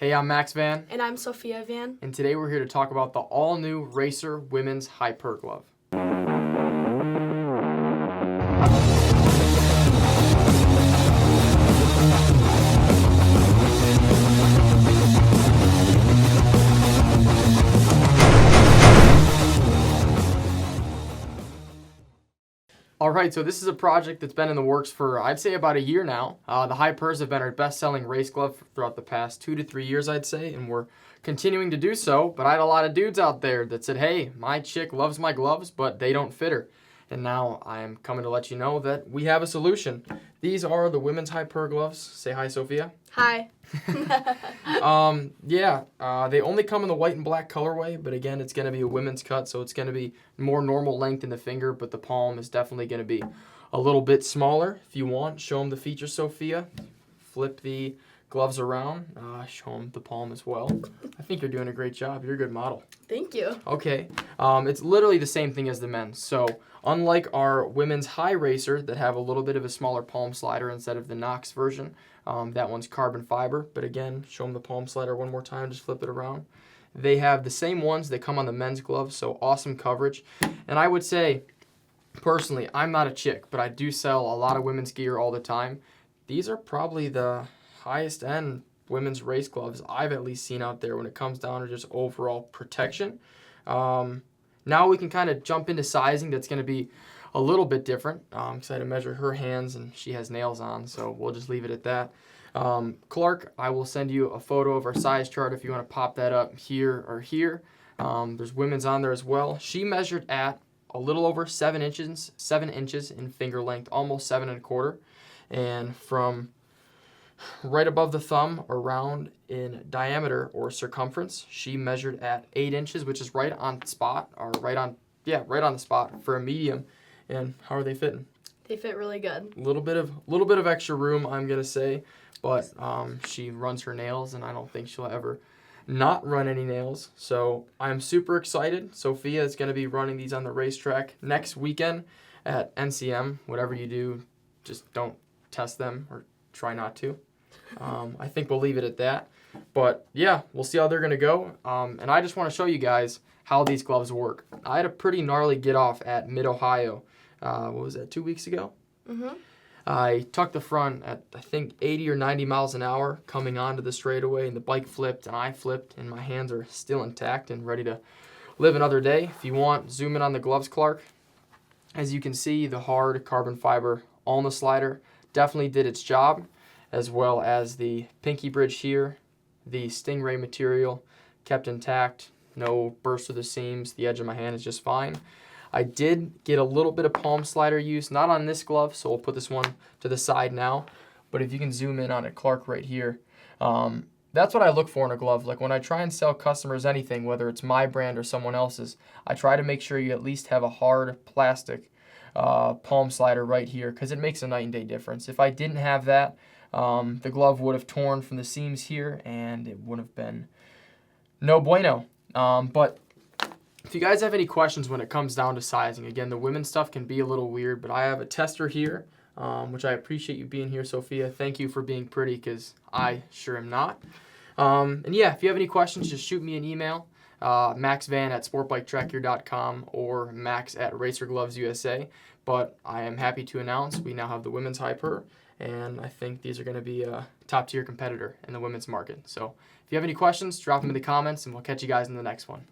Hey, I'm Max Van. And I'm Sophia Van. And today we're here to talk about the all-new Racer Women's Hyper Glove. Alright, so this is a project that's been in the works for, I'd say, about a year now. The Hypers have been our best-selling race glove throughout the past 2 to 3 years, I'd say, and we're continuing to do so. But I had a lot of dudes out there that said, hey, my chick loves my gloves, but they don't fit her. And now I am coming to let you know that we have a solution. These are the women's Hyper gloves. Say hi, Sophia. Hi. They only come in the white and black colorway, but again, it's going to be a women's cut, so it's going to be more normal length in the finger, but the palm is definitely going to be a little bit smaller. If you want, show them the features, Sophia. Flip the gloves around. Show them the palm as well. I think you're doing a great job. You're a good model. Thank you. Okay. It's literally the same thing as the men's. So unlike our women's high racer that have a little bit of a smaller palm slider instead of the Knox version, that one's carbon fiber. But again, show them the palm slider one more time. Just flip it around. They have the same ones that come on the men's gloves, so awesome coverage. And I would say, personally, I'm not a chick, but I do sell a lot of women's gear all the time. These are probably the highest end women's race gloves I've at least seen out there when it comes down to just overall protection. Now we can kind of jump into sizing. That's going to be a little bit different because I had to measure her hands and she has nails on, so we'll just leave it at that. Clark, I will send you a photo of our size chart if you want to pop that up here or here. There's women's on there as well. She measured at a little over 7 inches in finger length, almost 7 1/4, and from right above the thumb around in diameter or circumference, she measured at 8 inches, which is right on spot, or right on the spot for a medium. And how are they fitting? They fit really good. A little bit of extra room, I'm gonna say, but she runs her nails, and I don't think she'll ever not run any nails. So I'm super excited. Sophia is gonna be running these on the racetrack next weekend at NCM. Whatever you do, just don't test them or try not to. I think we'll leave it at that. But yeah, we'll see how they're going to go. And I just want to show you guys how these gloves work. I had a pretty gnarly get off at Mid-Ohio. What was that, 2 weeks ago? Mm-hmm. I tucked the front at, I think, 80 or 90 miles an hour coming onto the straightaway, and the bike flipped and I flipped, and my hands are still intact and ready to live another day. If you want, zoom in on the gloves, Clark. As you can see, the hard carbon fiber on the slider definitely did its job, as well as the pinky bridge here. The Stingray material kept intact, no burst of the seams. The edge of my hand is just fine. I did get a little bit of palm slider use, not on this glove, so we'll put this one to the side now. But if you can zoom in on it, Clark, right here, that's what I look for in a glove. Like when I try and sell customers anything, whether it's my brand or someone else's, I try to make sure you at least have a hard plastic palm slider right here, because it makes a night and day difference. If I didn't have that, the glove would have torn from the seams here, and it would have been no bueno. But if you guys have any questions when it comes down to sizing, again, the women's stuff can be a little weird, but I have a tester here, which I appreciate you being here, Sophia. Thank you for being pretty, because I sure am not. And yeah, if you have any questions, just shoot me an email, maxvan@sportbiketrackgear.com or max@racerglovesusa. But I am happy to announce we now have the women's Hyper, and I think these are going to be a top-tier competitor in the women's market. So if you have any questions, drop them in the comments, and we'll catch you guys in the next one.